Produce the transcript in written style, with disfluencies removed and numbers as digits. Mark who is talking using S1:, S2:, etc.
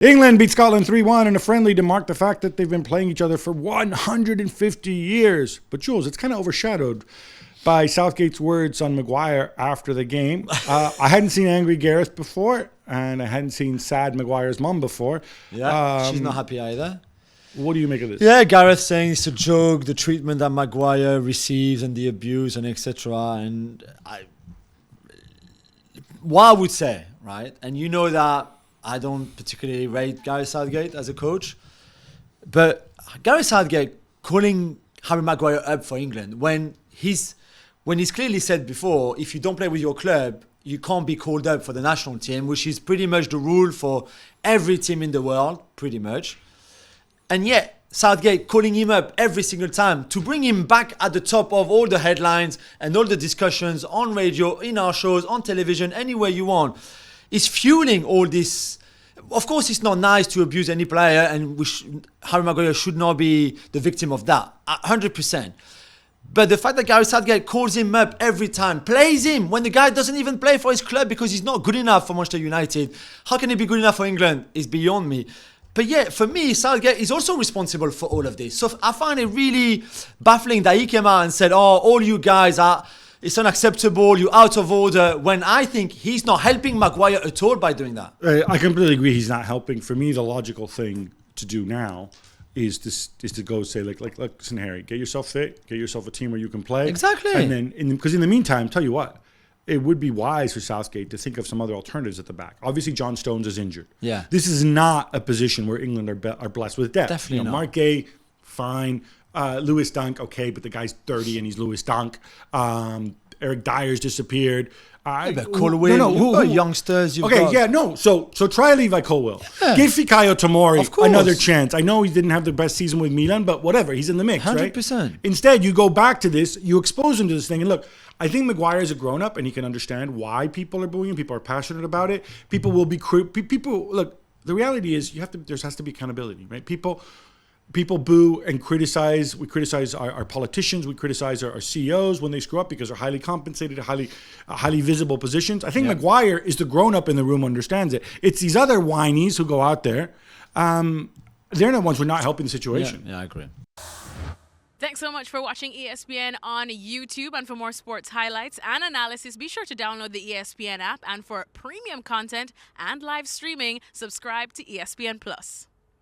S1: England beat Scotland 3-1 in a friendly to mark the fact that they've been playing each other for 150 years. But Jules, it's kind of overshadowed by Southgate's words on Maguire after the game. I hadn't seen angry Gareth before, and I hadn't seen sad Maguire's mum before.
S2: Yeah, she's not happy either.
S1: What do you make of this?
S2: Yeah, Gareth saying it's a joke, the treatment that Maguire receives and the abuse and etc. And what I would say, right, and you know that I don't particularly rate Gareth Southgate as a coach, but Gareth Southgate calling Harry Maguire up for England when he's clearly said before, if you don't play with your club, you can't be called up for the national team, which is pretty much the rule for every team in the world, pretty much. And yet, Southgate calling him up every single time to bring him back at the top of all the headlines and all the discussions on radio, in our shows, on television, anywhere you want, is fueling all this. Of course, it's not nice to abuse any player, and Harry Maguire should not be the victim of that, 100%. But the fact that Gareth Southgate calls him up every time, plays him when the guy doesn't even play for his club because he's not good enough for Manchester United. How can he be good enough for England? Is beyond me. But yeah, for me, Southgate is also responsible for all of this. So I find it really baffling that he came out and said, all you guys it's unacceptable, you're out of order, when I think he's not helping Maguire at all by doing that.
S1: I completely agree he's not helping. For me, the logical thing to do now is to go say, listen, Harry, get yourself fit, get yourself a team where you can play.
S2: Exactly.
S1: And then, because in the meantime, tell you what, it would be wise for Southgate to think of some other alternatives at the back. Obviously, John Stones is injured.
S2: Yeah.
S1: This is not a position where England are blessed with depth.
S2: Definitely not.
S1: Mark Gay, fine. Lewis Dunk, okay, but the guy's 30 and he's Lewis Dunk. Eric Dyer's disappeared.
S2: But Colwell, you've got youngsters.
S1: So try Levi Colwell. Yeah. Give Fikayo Tomori another chance. I know he didn't have the best season with Milan, but whatever. He's in the mix, 100%. Right? Instead, you go back to this. You expose him to this thing. And look, I think Maguire is a grown-up, and he can understand why people are booing him. People are passionate about it. People will be look, the reality is there has to be accountability, right? People boo and criticize. We criticize our politicians. We criticize our CEOs when they screw up because they're highly compensated, highly visible positions. I think Maguire is the grown-up in the room, understands it. It's these other whinies who go out there. They're the ones who are not helping the situation.
S2: Yeah, I agree.
S3: Thanks so much for watching ESPN on YouTube. And for more sports highlights and analysis, be sure to download the ESPN app. And for premium content and live streaming, subscribe to ESPN Plus.